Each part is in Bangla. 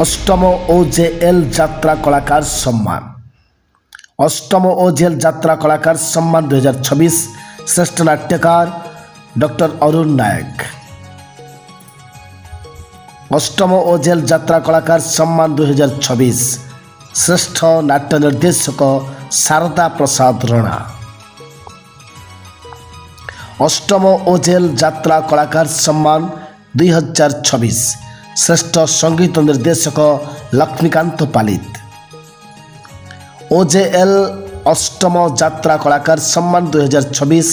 অষ্টম OJL যাত্রা কলাকার সম্মান। অষ্টম OJL যাত্রা কলাকার সম্মান 2026 শ্রেষ্ঠ নাট্যকার ডক্টর অরুণ নায়ক। অষ্টম OJL যাত্রা কলাকার সম্মান 2026 শ্রেষ্ঠ নাট্য নির্দেশক শারদা প্রসাদ রাণা। অষ্টম OJL যাত্রা কলাকার সম্মান 2026 শ্রেষ্ঠ সঙ্গীত নির্দেশক লক্ষ্মীকান্ত পালিত। OJL অষ্টম যাত্রা কলাকার সম্মান 2026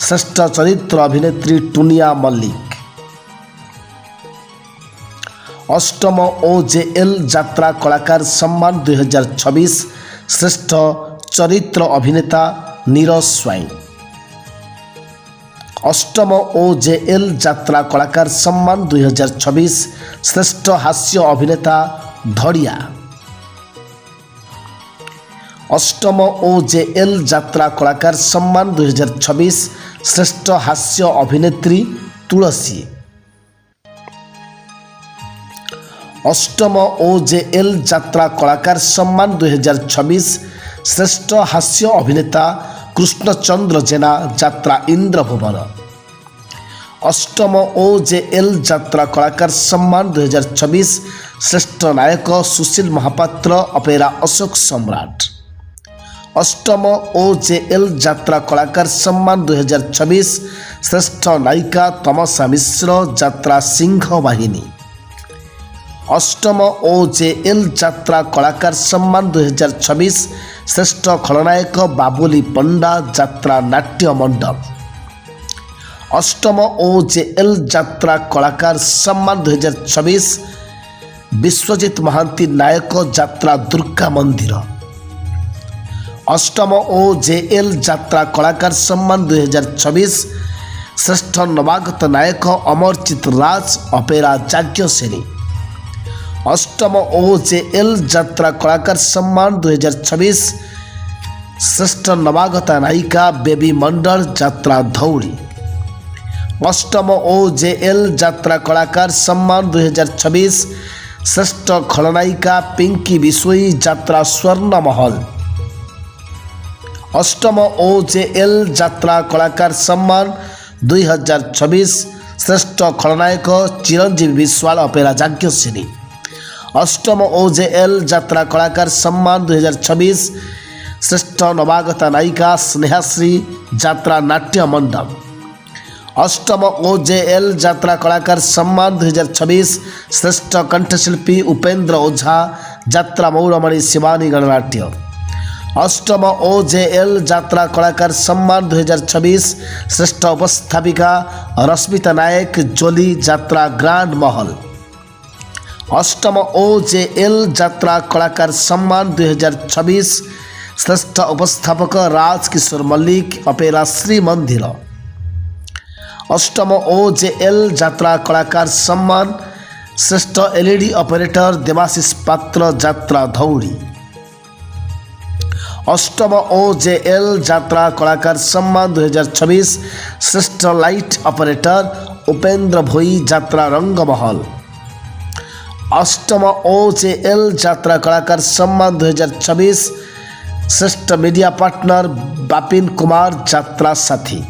শ্রেষ্ঠ চরিত্র অভিনেত্রী টুনিয়া মল্লিক। অষ্টম OJL যাত্রা কলাকার সম্মান 2026 শ্রেষ্ঠ চরিত্র অভিনেতা নীরজ স্বাইন। অষ্টম OJL যাত্রা কলাকার সম্মান 2026 শ্রেষ্ঠ হাস্য অভিনেতা ধড়িয়া। অষ্টম OJL যাত্রা কলাকার সম্মান 2026 শ্রেষ্ঠ হাস্য অভিনেত্রী তুলসী। অষ্টম OJL যাত্রা কলাকার সম্মান 2026 শ্রেষ্ঠ হাস্য অভিনেতা কৃষ্ণচন্দ্র জেনা যাত্রা ইন্দ্রভুবন। অষ্টম OJL যাত্রা কলাকার সম্মান 2026 শ্রেষ্ঠ নায়ক সুশীল মহাপাত্র অপেরা অশোক সম্রাট। অষ্টম OJL যাত্রা কলাকার সম্মান 2026 শ্রেষ্ঠ নায়িকা তমসা মিশ্র যাত্রা সিংহ বাহিনী। অষ্টম OJL যাত্রা কলাকার সম্মান 2026 শ্রেষ্ঠ খলনায়ক বাবুলি পণ্ডা যাত্রা নাট্য মণ্ডপ। অষ্টম OJL যাত্রা কলাকার সম্মান 2026 বিশ্বজিৎ মহান্তি নায়ক যাত্রা দুর্গা মন্দির। অষ্টম OJL যাত্রা কলাকার সম্মান 2026 শ্রেষ্ঠ নবাগত নায়ক অমরজিৎ রাজ অপেরা যাজ্ঞসেনী। অষ্টম OJL যাত্রা কলাকার সম্মান 2026 শ্রেষ্ঠ নবাগতা নায়িকা বেবি মন্ডল যাত্রা ধৌড়ি। অষ্টম OJL যাত্রা কলাকার সম্মান 2026 শ্রেষ্ঠ খলনায়িকা পিঙ্কি বিশোয়ী যাত্রা স্বর্ণমহল। অষ্টম OJL যাত্রা কলাকার সম্মান 2026 শ্রেষ্ঠ খলনায়ক চিরঞ্জীবী বিশ্বাল অপেরা যাজ্ঞসেনী। অষ্টম OJL যাত্রা কলাকার সম্মান 2026 শ্রেষ্ঠ নবাগতা নায়িকা স্নেহাশ্রী যাত্রা নাট্য মণ্ডপ। অষ্টম OJL যাত্রা কলাকার সম্মান 2026 শ্রেষ্ঠ কণ্ঠশিল্পী উপেন্দ্র ওঝা যাত্রা মৌরমণি শিবানী গণনাট্য। অষ্টম OJL যাত্রা কলাকার সম্মান 2026 শ্রেষ্ঠ উপস্থাপিকা রশ্মিতা নায়ক জলি যাত্রা গ্র্যান্ড মহল। অষ্টম OJL যাত্রা কলাকার সম্মান 2026 শ্রেষ্ঠ উপস্থাপক রাজকিশোর মল্লিক অপেরা শ্রীমন্দির। অষ্টম OJL যাত্রা কলাকার সম্মান শ্রেষ্ঠ LED অপারেটর দেবাশিস পাত্র যাত্রা ধৌড়ি। অষ্টম OJL যাত্রা কলাকার সম্মান 2026 শ্রেষ্ঠ লাইট অপারেটর উপেন্দ্র ভোই যাত্রা রঙ্গমহল। অষ্টম OJL যাত্রা কলাকার সম্মান 2026 শ্রেষ্ঠ মিডিয়া পার্টনার বাপিন কুমার যাত্রা সাথী।